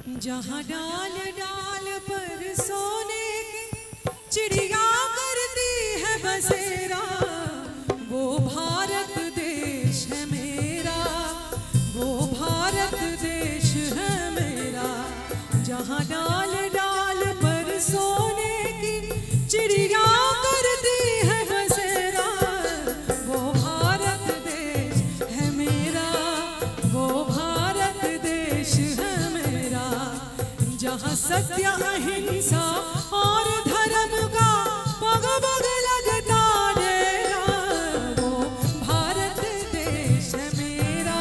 जहाँ डाल डाल पर सोने की चिड़िया करती है बसेरा, वो भारत देश है मेरा, वो भारत देश है मेरा। जहाँ डाल डाल पर सोने की चिड़िया करती है बसेरा, वो भारत देश है मेरा, वो भारत देश है मेरा। जहाँ सत्य अहिंसा और धर्म का पग पग लगता डेरा, वो भारत देश है मेरा,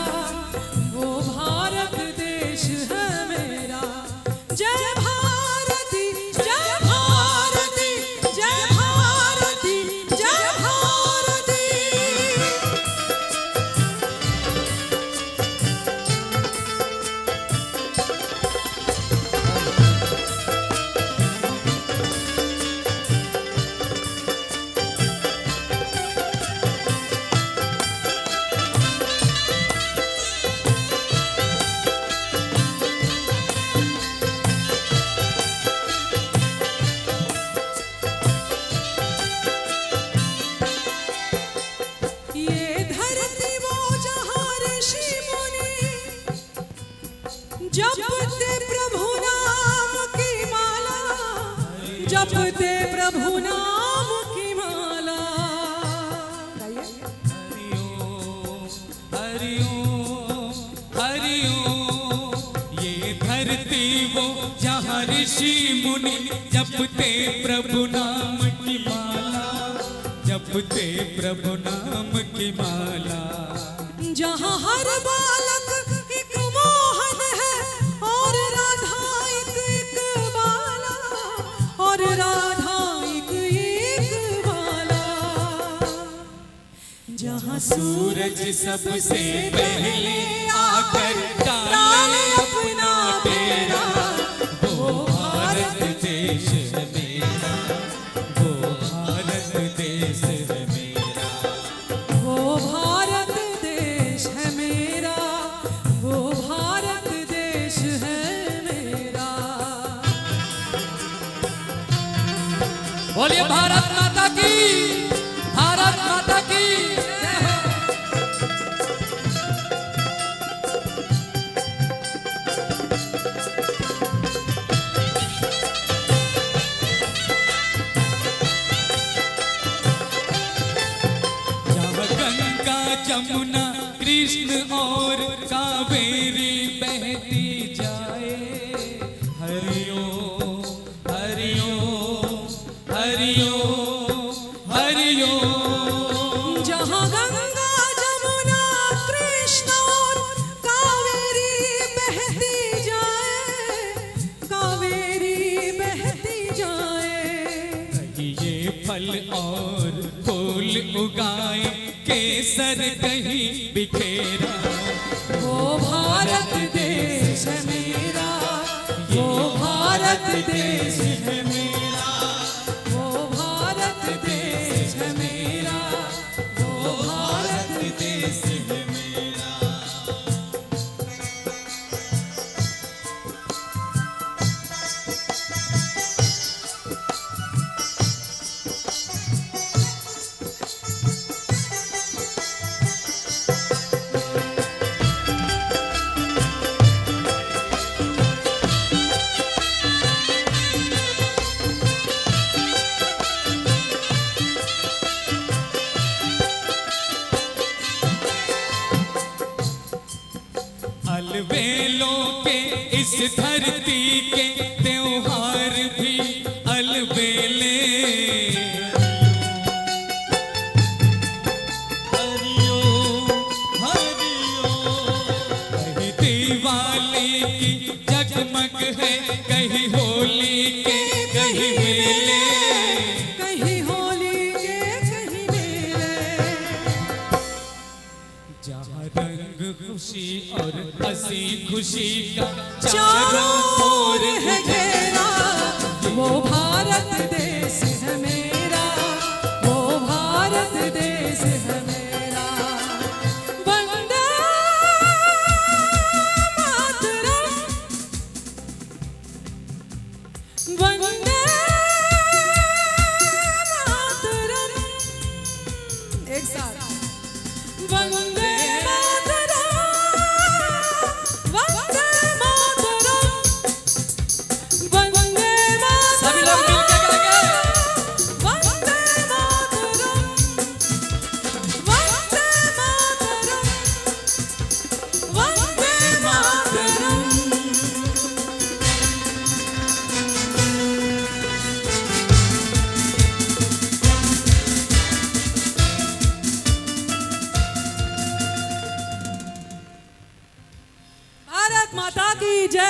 वो भारत देश है मेरा। जय भारती जय भारती जय भारती जय भारती। ये धरती वो जहाँ ऋषि मुनि जपते प्रभु नाम की माला, जपते प्रभु नाम की माला। हरिओम हरिओम, ये धरती वो जहाँ ऋषि मुनि जपते प्रभु नाम की माला, जपते प्रभु नाम की माला। जहाँ हर बालक एक मोहन है और राधा एक बाला, और राधा एक बाला। जहाँ सूरज सबसे पहले आकर डाले अपना डेरा, वो भारत देश है मेरा, वो भारत देश है मेरा। वो भारत देश है मेरा, वो भारत देश है मेरा। बोलिए भारत माता की, भारत माता की जय हो। जहाँ गंगा जमुना कृष्ण और कावेरी बहती जाए, हरिओम हरिओम हरिओम हरिओम। जहाँ गंगा जमुना कृष्ण और कावेरी बहती जाए, कावेरी बहती जाए। कहीं ये फल और फूल उगाए, केसर कहीं बिखेरा, वो भारत देश है मेरा, वो भारत देश है मेरा, वो भारत देश है मेरा, वो भारत देश है मेरा। अलबेलों के इस धरती के त्योहार भी अलबेले, हरिओम हरिओम। कहीं दिवाली की जगमग है, कहीं होली के कहीं मेले, कहीं होली के कहीं मेले। जहाँ रंग खुशी और हंसी खुशी का चारों ओर है घेरा, वो भारत देश है मेरा, वो भारत देश है मेरा। वंदे मातरम भारत माता की जय।